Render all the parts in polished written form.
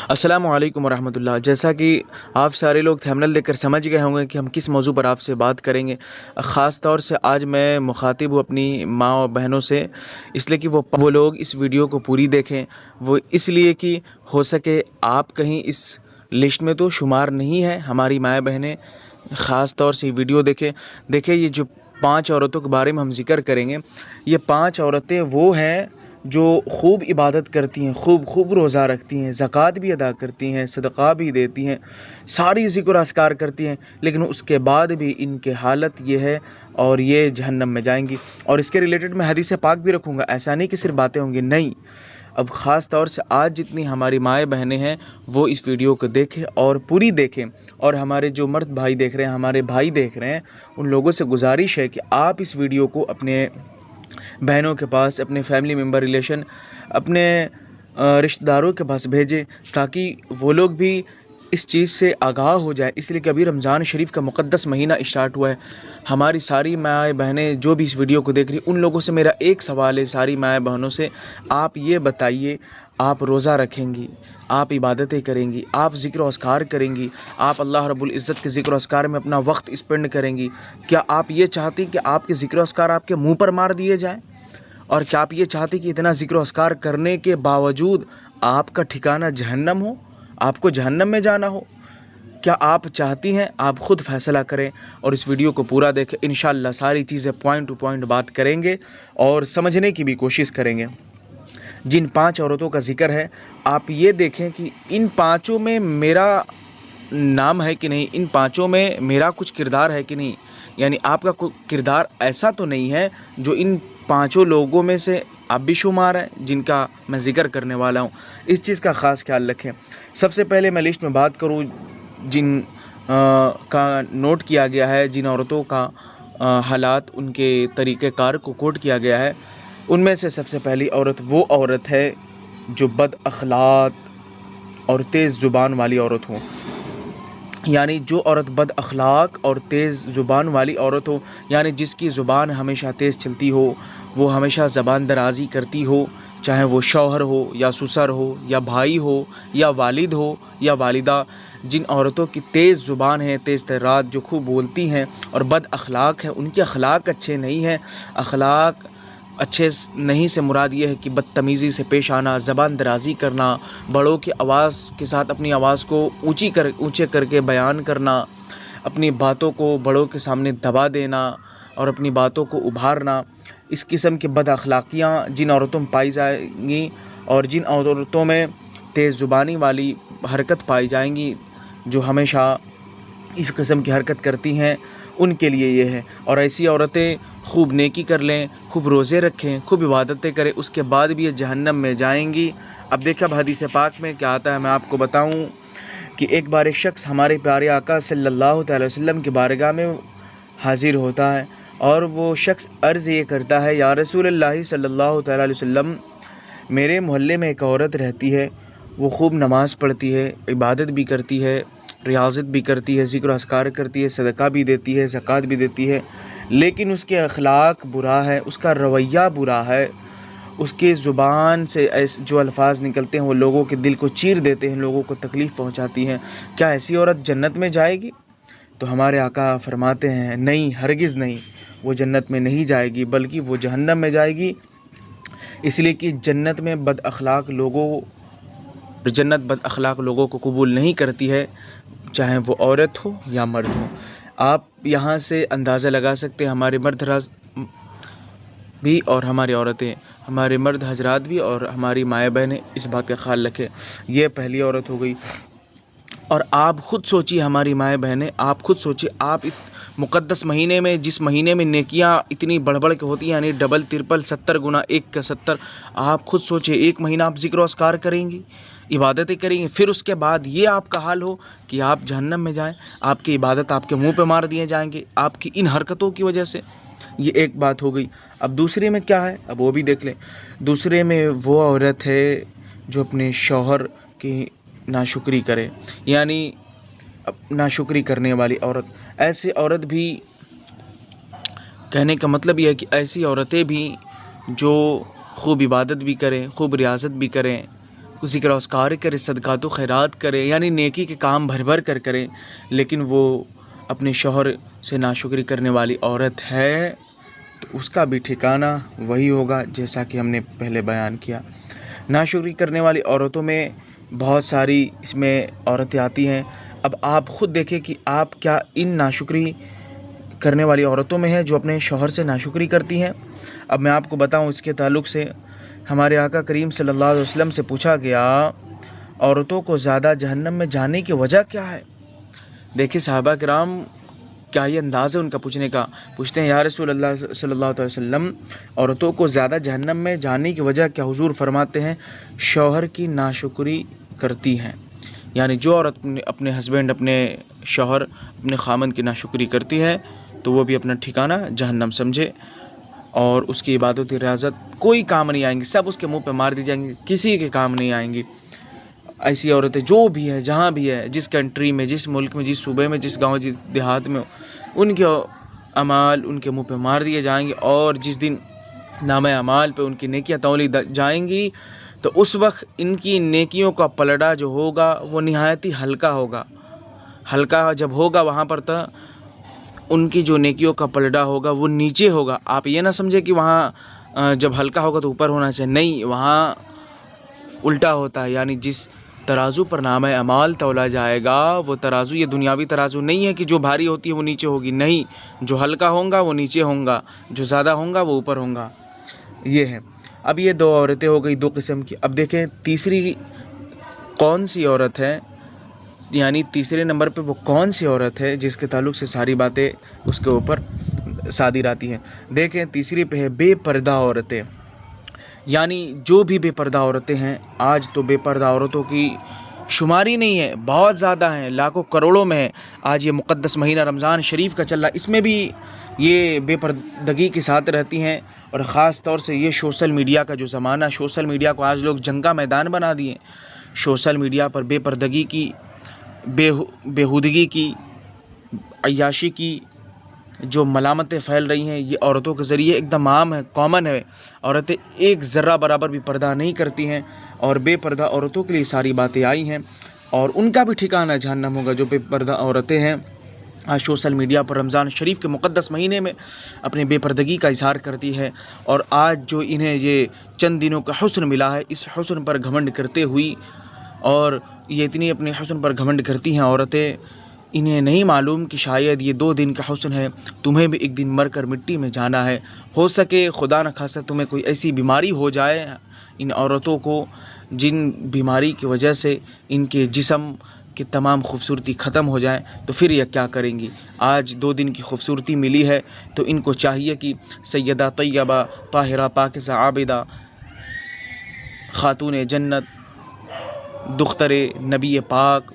अस्सलामु अलैकुम वरहमतुल्लाह। जैसा कि आप सारे लोग थंबनेल देखकर समझ गए होंगे कि हम किस मौजू पर आपसे बात करेंगे। ख़ास तौर से आज मैं मुखातिब हूँ अपनी माँ और बहनों से, इसलिए कि वो लोग इस वीडियो को पूरी देखें। वो इसलिए कि हो सके आप कहीं इस लिस्ट में तो शुमार नहीं है। हमारी माएँ बहनें ख़ास तौर से वीडियो देखें। देखिए, ये जो 5 औरतों के बारे में हम ज़िक्र करेंगे, ये 5 औरतें वो हैं जो खूब इबादत करती हैं, खूब रोज़ा रखती हैं, ज़कात भी अदा करती हैं, सदक़ा भी देती हैं, सारी ज़िक्र अस्कार करती हैं, लेकिन उसके बाद भी इनकी हालत ये है और ये जहन्नम में जाएंगी। और इसके रिलेटेड मैं हदीस पाक भी रखूँगा। ऐसा नहीं कि सिर्फ बातें होंगी, नहीं। अब ख़ास तौर से आज जितनी हमारी माएँ बहनें हैं वो इस वीडियो को देखें और पूरी देखें। और हमारे जो मर्द भाई देख रहे हैं, हमारे भाई देख रहे हैं, उन लोगों से गुजारिश है कि आप इस वीडियो को अपने बहनों के पास, अपने फैमिली मेम्बर, रिलेशन, अपने रिश्तेदारों के पास भेजें, ताकि वो लोग भी इस चीज़ से आगाह हो जाए। इसलिए कि अभी रमज़ान शरीफ का मुक़द्दस महीना स्टार्ट हुआ है। हमारी सारी माएँ बहनें जो भी इस वीडियो को देख रही, उन लोगों से मेरा एक सवाल है, सारी माएँ बहनों से, आप ये बताइए, आप रोज़ा रखेंगी, आप इबादतें करेंगी, आप ज़िक्र व अस्कार करेंगी, आप अल्लाह रब्बुल इज़्ज़त के ज़िक्र व अस्कार में अपना वक्त स्पेंड करेंगी। क्या आप ये चाहती कि आपके ज़िक्र व अस्कार आपके मुँह पर मार दिए जाएँ? और क्या आप ये चाहती कि इतना ज़िक्र व अस्कार करने के बावजूद आपका ठिकाना जहन्नम हो, आपको जहन्नम में जाना हो? क्या आप चाहती हैं? आप ख़ुद फ़ैसला करें और इस वीडियो को पूरा देखें। इंशाअल्लाह सारी चीज़ें पॉइंट टू पॉइंट बात करेंगे और समझने की भी कोशिश करेंगे। जिन 5 औरतों का ज़िक्र है, आप ये देखें कि इन पाँचों में मेरा नाम है कि नहीं, इन पाँचों में मेरा कुछ किरदार है कि नहीं। यानी आपका कोई किरदार ऐसा तो नहीं है जो इन पाँचों लोगों में से आप भी शुमार हैं, जिनका मैं ज़िक्र करने वाला हूँ। इस चीज़ का ख़ास ख्याल रखें। सबसे पहले मैं लिस्ट में बात करूँ जिन का नोट किया गया है, जिन औरतों का हालात, उनके तरीक़ेकार को कोट किया गया है, उनमें से सबसे पहली औरत वो औरत है जो बद अखलाक और तेज़ ज़ुबान वाली औरत हो। यानी जो औरत बद अखलाक और तेज़ ज़ुबान वाली औरत हो, यानी जिसकी ज़ुबान हमेशा तेज़ चलती हो, वो हमेशा ज़बान दराज़ी करती हो, चाहे वो शौहर हो या ससुर हो या भाई हो या वालिद हो या वालिदा। जिन औरतों की तेज़ ज़ुबान है, तेज़ तर्रात, जो खूब बोलती हैं और बद अखलाक है, उनके अखलाक अच्छे नहीं हैं। अखलाक अच्छे नहीं से मुराद ये है कि बदतमीज़ी से पेश आना, ज़बान दराज़ी करना, बड़ों की आवाज़ के साथ अपनी आवाज़ को ऊँचे करके बयान करना, अपनी बातों को बड़ों के सामने दबा देना और अपनी बातों को उभारना। इस किस्म की बद अखलाकियाँ जिन औरतों में पाई जाएंगी और जिन औरतों में तेज़ ज़ुबानी वाली हरकत पाई जाएंगी, जो हमेशा इस किस्म की हरकत करती हैं, उनके लिए ये है। और ऐसी औरतें खूब नेकी कर लें, खूब रोज़े रखें, खूब इबादतें करें, उसके बाद भी ये जहन्नम में जाएंगी। अब देखिए, अब हदीस पाक में क्या आता है, मैं आपको बताऊं कि एक बार एक शख्स हमारे प्यारे आका सल्लल्लाहु अलैहि वसल्लम की बारगाह में हाज़िर होता है और वो शख्स अर्ज़ ये करता है, या रसूलल्लाह सल्लल्लाहु अलैहि वसल्लम, मेरे मोहल्ले में एक औरत रहती है, वो खूब नमाज़ पढ़ती है, इबादत भी करती है, रियाज़त भी करती है, ज़िक्र अस्कार करती है, सदका भी देती है, ज़कात भी देती है, लेकिन उसके अखलाक बुरा है, उसका रवैया बुरा है, उसके ज़ुबान से ऐसे जो अल्फाज निकलते हैं वो लोगों के दिल को चीर देते हैं, लोगों को तकलीफ़ पहुंचाती हैं। क्या ऐसी औरत जन्नत में जाएगी? तो हमारे आका फरमाते हैं, नहीं, हरगिज़ नहीं, वो जन्नत में नहीं जाएगी, बल्कि वो जहन्नम में जाएगी। इसलिए कि जन्नत बद अखलाक लोगों को कबूल नहीं करती है, चाहे वो औरत हो या मर्द हो। आप यहाँ से अंदाज़ा लगा सकते हैं, हमारे मर्द हज़रात भी और हमारी औरतें, हमारे मर्द हज़रात भी और हमारी माएँ बहनें इस बात का ख्याल रखें। ये पहली औरत हो गई। और आप ख़ुद सोचिए, हमारी माएँ बहनें, आप ख़ुद सोचिए, आप मुक़द्दस महीने में, जिस महीने में नेकियां इतनी बढ़ के होती हैं, यानी डबल तिरपल 70 गुना 1 का 70, आप ख़ुद सोचिए, एक महीना आप ज़िक्र अस्कार करेंगी, इबादतें करेंगी, फिर उसके बाद ये आपका हाल हो कि आप जहन्नम में जाएं, आपकी इबादत आपके मुंह पे मार दिए जाएंगे आपकी इन हरकतों की वजह से। ये एक बात हो गई। अब दूसरे में क्या है, अब वो भी देख लें। दूसरे में वो औरत है जो अपने शौहर की नाशुक्री करे, यानी नाशुक्री करने वाली औरत। ऐसी औरत भी, कहने का मतलब यह है कि ऐसी औरतें भी जो खूब इबादत भी करें, खूब रियाज़त भी करें, ज़िक्र औज़कार करे, सदक़ात व खैरात करे, यानी नेकी के काम भर भर कर करे, लेकिन वो अपने शौहर से नाशुक्री करने वाली औरत है तो उसका भी ठिकाना वही होगा जैसा कि हमने पहले बयान किया। नाशुक्री करने वाली औरतों में बहुत सारी इसमें औरतें आती हैं। अब आप ख़ुद देखें कि आप क्या इन नाशुक्री करने वाली औरतों में हैं जो अपने शौहर से नाशुक्री करती हैं। अब मैं आपको बताऊं, इसके ताल्लुक़ से हमारे आका करीम सल्लल्लाहु अलैहि वसल्लम से पूछा गया, औरतों को ज़्यादा जहन्नम में जाने की वजह क्या है। देखिए सहाबा किराम क्या ये अंदाज़ है उनका पूछने का। पूछते हैं, या रसूल अल्लाह सल्लल्लाहु अलैहि वसल्लम, औरतों को ज़्यादा जहन्नम में जाने की वजह क्या। हुजूर फरमाते हैं, शौहर की नाशुक्री करती हैं। यानी जो औरत अपने हस्बैंड, अपने शौहर, अपने खामन की नाशुक्री करती है तो वो भी अपना ठिकाना जहन्नम समझे, और उसकी इबादत रियाज़त कोई काम नहीं आएंगी, सब उसके मुंह पे मार दी जाएंगी, किसी के काम नहीं आएंगी। ऐसी औरतें जो भी है, जहाँ भी है, जिस कंट्री में, जिस मुल्क में, जिस सूबे में, जिस गांव, जिस देहात में, उनके अमाल उनके मुंह पे मार दिए जाएंगे। और जिस दिन नामे अमाल पे उनकी नेकियां तौली जाएंगी तो उस वक्त इनकी नेकियों का पलड़ा जो होगा वो निहायत ही हल्का होगा। हल्का जब होगा वहाँ पर तो उनकी जो नेकियों का पलड़ा होगा वो नीचे होगा। आप ये ना समझे कि वहाँ जब हल्का होगा तो ऊपर होना चाहिए, नहीं, वहाँ उल्टा होता है। यानी जिस तराजू पर नाम अमाल तौला जाएगा वो तराजू ये दुनियावी तराजू नहीं है कि जो भारी होती है वो नीचे होगी, नहीं, जो हल्का होगा वो नीचे होगा, जो ज़्यादा होगा वो ऊपर होगा। ये है। अब ये दो औरतें हो गई, दो किस्म की। अब देखें तीसरी कौन सी औरत है, यानी तीसरे नंबर पे वो कौन सी औरत है जिसके ताल्लुक़ से सारी बातें उसके ऊपर सादिर आती हैं। देखें तीसरी पे है बेपर्दा औरतें। यानी जो भी बेपर्दा औरतें हैं, आज तो बेपर्दा औरतों की शुमारी नहीं है, बहुत ज़्यादा हैं, लाखों करोड़ों में है। आज ये मुक़द्दस महीना रमज़ान शरीफ का चल रहा है, इसमें भी ये बेपर्दगी के साथ रहती हैं। और ख़ास तौर से ये सोशल मीडिया का जो ज़माना, सोशल मीडिया को आज लोग जंग का मैदान बना दिए। सोशल मीडिया पर बेपर्दगी की, बेहुदगी की, अय्याशी की जो मलामतें फैल रही हैं, ये औरतों के ज़रिए एकदम आम है, कॉमन है। औरतें एक ज़र्रा बराबर भी पर्दा नहीं करती हैं, और बेपर्दा औरतों के लिए सारी बातें आई हैं, और उनका भी ठिकाना जहन्नम होगा। जो बेपर्दा औरतें हैं आज सोशल मीडिया पर रमज़ान शरीफ के मुक़द्दस महीने में अपनी बेपर्दगी का इज़हार करती है, और आज जो इन्हें ये चंद दिनों का हुस्न मिला है, इस हुस्न पर घमंड करते हुई, और ये इतनी अपने हुस्न पर घमंड करती हैं औरतें, इन्हें नहीं मालूम कि शायद ये 2 दिन का हुस्न है, तुम्हें भी एक दिन मर कर मिट्टी में जाना है। हो सके खुदा न खासा तुम्हें कोई ऐसी बीमारी हो जाए इन औरतों को, जिन बीमारी की वजह से इनके जिस्म की तमाम खूबसूरती ख़त्म हो जाए, तो फिर ये क्या करेंगी। आज 2 दिन की खूबसूरती मिली है तो इनको चाहिए कि सैयदा तैयबा ताहिरा पाकिज़ा आबिदा खातून जन्नत दुख्तरे नबी पाक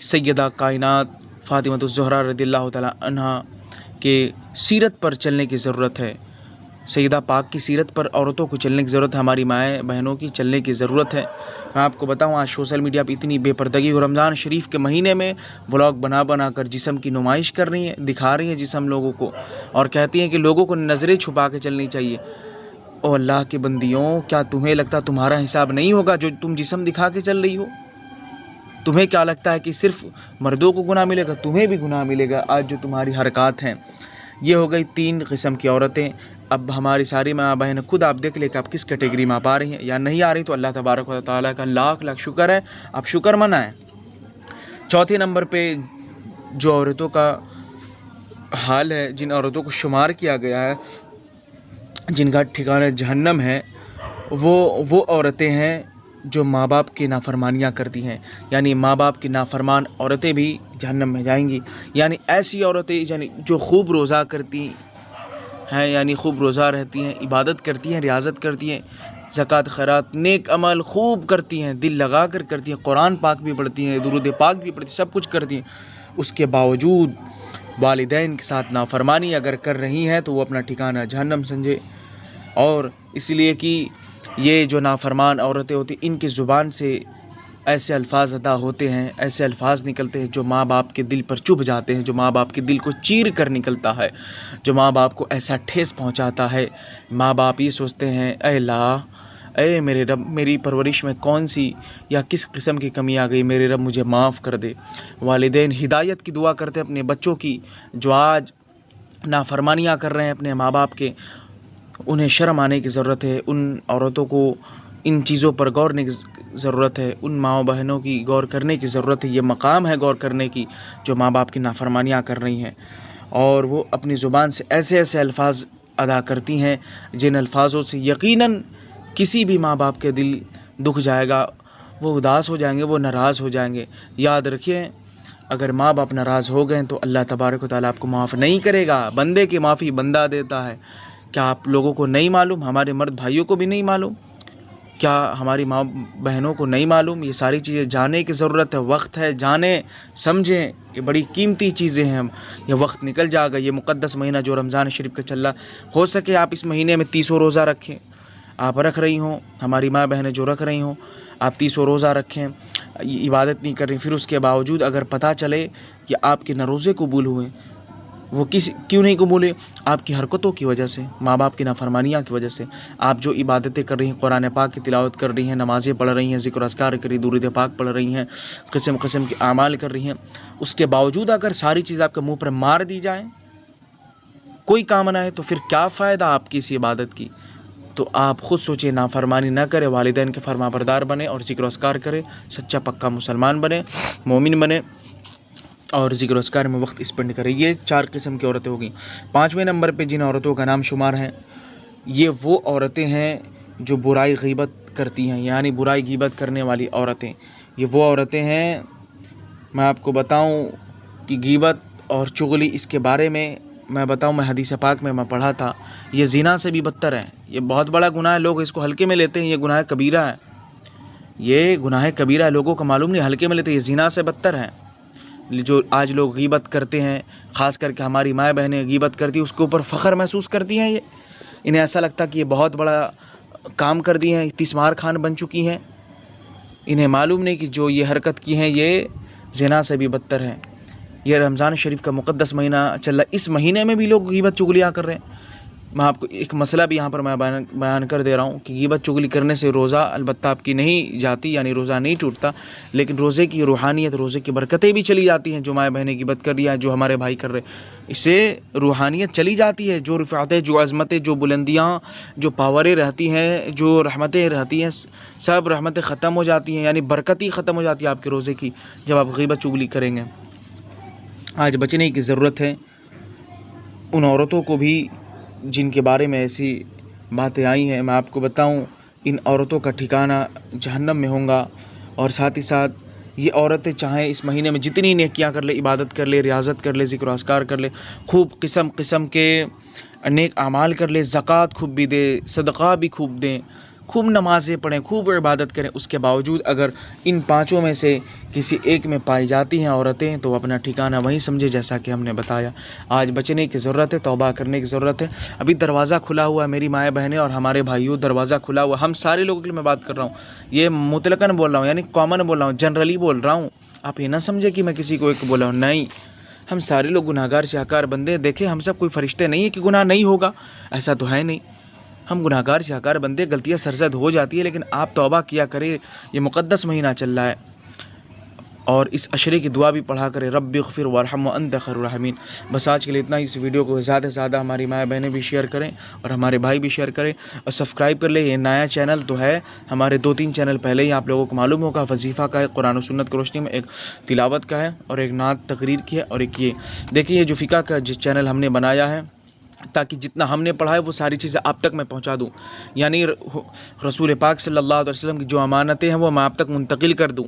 सैयदा कायनात फ़ातिमतुज़ ज़हरा रज़ियल्लाहु तआला अन्हा के सीरत पर चलने की ज़रूरत है। सैयदा पाक की सीरत पर औरतों को चलने की ज़रूरत है, हमारी माएँ बहनों की चलने की ज़रूरत है। मैं आपको बताऊँ, आज सोशल मीडिया पर इतनी बेपर्दगी, रमज़ान शरीफ के महीने में व्लॉग बना कर जिस्म की नुमाइश कर रही हैं, दिखा रही हैं जिस्म लोगों को, और कहती हैं कि लोगों को नज़रें छुपा के चलनी चाहिए। ओ अल्लाह के बंदियों, क्या तुम्हें लगता तुम्हारा हिसाब नहीं होगा जो तुम जिस्म दिखा के चल रही हो? तुम्हें क्या लगता है कि सिर्फ मर्दों को गुनाह मिलेगा? तुम्हें भी गुनाह मिलेगा आज जो तुम्हारी हरकत हैं। ये हो गई 3 किस्म की औरतें। अब हमारी सारी माँ बहन खुद आप देख ले कि आप किस कैटेगरी में आप आ रही हैं या नहीं आ रही, तो अल्लाह तबारक व तआला का लाख लाख शुक्र है, आप शुक्र मनाएं। चौथे नंबर पे जो औरतों का हाल है, जिन औरतों को शुमार किया गया है, जिनका ठिकाना जहन्नम है, वो औरतें हैं जो माँ बाप की नाफरमानियाँ करती हैं। यानी माँ बाप की नाफरमान औरतें भी जहन्नम में जाएंगी। यानी ऐसी औरतें यानी जो खूब रोज़ा करती हैं, यानी खूब रोज़ा रहती हैं, इबादत करती हैं, रियाज़त करती हैं, ज़कात खैरात नेक अमल खूब करती हैं, दिल लगा कर करती हैं, कुरान पाक भी पढ़ती हैं, दुरूद पाक भी पढ़ती हैं, सब कुछ करती हैं। उसके बावजूद वालिदैन के साथ नाफरमानी अगर कर रही हैं तो वो अपना ठिकाना जहन्नम समझे। और इसलिए कि ये जो नाफरमान औरतें होती हैं, इनकी ज़ुबान से ऐसे अल्फाज अदा होते हैं, ऐसे अल्फाज निकलते हैं जो माँ बाप के दिल पर चुभ जाते हैं, जो माँ बाप के दिल को चीर कर निकलता है, जो माँ बाप को ऐसा ठेस पहुँचाता है। माँ बाप ये सोचते हैं, ऐ अल्लाह ऐ मेरे रब, मेरी परवरिश में कौन सी या किस किस्म की कमी आ गई, मेरे रब मुझे माफ़ कर दे। वालिदैन हिदायत की दुआ करते अपने बच्चों की, जो आज नाफरमानियाँ कर रहे हैं अपने माँ बाप के, उन्हें शर्म आने की ज़रूरत है। उन औरतों को इन चीज़ों पर गौर करने की ज़रूरत है, उन माँ बहनों की गौर करने की ज़रूरत है। ये मकाम है गौर करने की, जो माँ बाप की नाफरमानियाँ कर रही हैं और वो अपनी ज़ुबान से ऐसे ऐसे अल्फाज अदा करती हैं जिन अल्फाजों से यकीनन किसी भी माँ बाप के दिल दुख जाएगा, वो उदास हो जाएंगे, वो नाराज़ हो जाएंगे। याद रखिए, अगर माँ बाप नाराज़ हो गए तो अल्लाह तबारक व तआला आपको माफ़ नहीं करेगा। बंदे की माफ़ी बंदा देता है। क्या आप लोगों को नहीं मालूम? हमारे मर्द भाइयों को भी नहीं मालूम? क्या हमारी माँ बहनों को नहीं मालूम? ये सारी चीज़ें जानने की ज़रूरत है। वक्त है, जाने समझें, ये बड़ी कीमती चीज़ें हैं। हम ये वक्त निकल जाएगा। ये मुक़द्दस महीना जो रमज़ान शरीफ का चल रहा, हो सके आप इस महीने में 30 रोज़ा रखें। आप रख रही हों, हमारी माँ बहनें जो रख रही हों, आप 30 रोज़ा रखें, इबादत नहीं कर रही, फिर उसके बावजूद अगर पता चले कि आपके न रोज़े कबूल हुए, वो क्यों नहीं कबूले? आपकी हरकतों की वजह से, माँ बाप की नाफरमानियाँ की वजह से। आप जो इबादतें कर रही हैं, कुरान पाक की तिलावत कर रही हैं, नमाज़ें पढ़ रही हैं, ज़िक्र अस्कार कर रही, दुरूद पाक पढ़ रही हैं, किस्म किस्म के आमाल कर रही हैं, उसके बावजूद अगर सारी चीज़ आपके मुँह पर मार दी जाए, कोई काम ना है, तो फिर क्या फ़ायदा आपकी इस इबादत की? तो आप ख़ुद सोचिए, नाफरमानी ना करें, वालिदैन के फरमाबरदार बने और ज़िक्र अस्कार करें, सच्चा पक्का मुसलमान बने, मोमिन बने और ज़िक्र अस्कार में वक्त स्पेंड करें। ये 4 किस्म की औरतें होगी। 5वें नंबर पे जिन औरतों का नाम शुमार है, ये वो औरतें हैं जो बुराई गीबत करती हैं, यानी बुराई गीबत करने वाली औरतें। ये वो औरतें हैं, मैं आपको बताऊं कि गीबत और चुगली, इसके बारे में मैं बताऊं, मैं हदीस पाक में मैं पढ़ा था, ये ज़िना से भी बदतर है। ये बहुत बड़ा गुनाह है, लोग इसको हल्के में लेते हैं, ये गुनाह कबीरा है, ये गुनाह कबीरा है, लोगों को मालूम नहीं, हल्के में लेते हैं। ये ज़िना से बदतर है। जो आज लोग गीबत करते हैं, ख़ास करके हमारी माँ बहनें गीबत करती हैं, उसके ऊपर फ़ख्र महसूस करती हैं। ये इन्हें ऐसा लगता कि ये बहुत बड़ा काम कर दिए हैं, तिस्मार खान बन चुकी हैं। इन्हें मालूम नहीं कि जो ये हरकत की हैं, ये ज़िना से भी बदतर है। ये रमज़ान शरीफ का मुक़द्दस महीना चल रहा, इस महीने में भी लोग गीबत चुगलियाँ कर रहे हैं। मैं आपको एक मसला भी यहाँ पर मैं बयान कर दे रहा हूँ कि गीबत चुगली करने से रोज़ा अलबत्ता आपकी नहीं जाती, यानी रोज़ा नहीं टूटता, लेकिन रोज़े की रूहानियत, रोज़े की बरकतें भी चली जाती हैं। जो माँ बहनें गीबत कर रही हैं, जो हमारे भाई कर रहे हैं, इससे रूहानियत चली जाती है। जो रिफ़ातें, जो अज़मतें, जो बुलंदियाँ, जो पावरें रहती हैं, जो रहमतें रहती हैं, सब रहमतें ख़त्म हो जाती हैं, यानी बरकत ही ख़त्म हो जाती है आपके रोज़े की, जब आप गीबत चुगली करेंगे। आज बचने की ज़रूरत है। उन औरतों को भी जिनके बारे में ऐसी बातें आई हैं, मैं आपको बताऊं, इन औरतों का ठिकाना जहन्नम में होगा। और साथ ही साथ ये औरतें चाहें इस महीने में जितनी नेकियां कर ले, इबादत कर ले, रियाज़त कर ले, ज़िक्र अस्कार कर ले, खूब किस्म किस्म के नेक आमाल कर ले, ज़कात खूब भी दे, सदक़ा भी खूब दें, खूब नमाज़ें पढ़ें, खूब इबादत करें, उसके बावजूद अगर इन 5 में से किसी एक में पाई जाती हैं औरतें, तो अपना ठिकाना वहीं समझे, जैसा कि हमने बताया। आज बचने की ज़रूरत है, तौबा करने की ज़रूरत है। अभी दरवाज़ा खुला हुआ है, मेरी माएँ बहनें और हमारे भाइयों, दरवाज़ा खुला हुआ, हम सारे लोगों के लिए मैं बात कर रहा हूँ। ये मुतलकन बोल रहा हूँ, यानी कॉमन बोल रहा हूँ, जनरली बोल रहा हूँ। आप ये ना समझे कि मैं किसी को एक बोला हूँ, नहीं। हम सारे लोग गुनाहगार शाहकार बंदे। देखें, हम सब कोई फ़रिश्ते नहीं है कि गुनाह नहीं होगा, ऐसा तो है नहीं। हम गुनाहगार शाहकार बंदे, गलतियाँ सरज़द हो जाती है, लेकिन आप तौबा किया करें। ये मुक़द्दस महीना चल रहा है और इस अशरे की दुआ भी पढ़ा करें, रब्बिग़फ़िर वरहम व अंत खैरुर राहिमीन। बस आज के लिए इतना ही। इस वीडियो को ज़्यादा से ज़्यादा हमारी माँ बहनें भी शेयर करें और हमारे भाई भी शेयर करें और सब्सक्राइब कर ले। ये नया चैनल तो है, हमारे 2-3 चैनल पहले ही आप लोगों को मालूम होगा। वजीफ़ा का है, कुरान और सुन्नत की रोशनी में, एक तिलावत का है और एक नात तकरीर की है, और एक ये देखिए, ये जो फ़िक़्ह का चैनल हमने बनाया है, ताकि जितना हमने पढ़ा है वो सारी चीज़ें आप तक मैं पहुंचा दूं, यानी रसूल पाक सल्लल्लाहु अलैहि वसल्लम की जो अमानतें हैं वो मैं आप तक मुंतकिल कर दूं।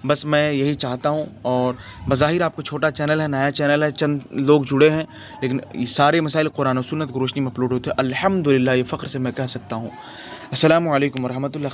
बस मैं यही चाहता हूं। और बज़ाहिर आपको छोटा चैनल है, नया चैनल है, चंद लोग जुड़े हैं, लेकिन ये सारे मसाइल कुरान और सुन्नत की रोशनी में अपलोड होते हैं। अल्हम्दुलिल्लाह, ये फ़ख्र से मैं कह सकता हूँ। अस्सलामु अलैकुम वरहमतुल्लाह।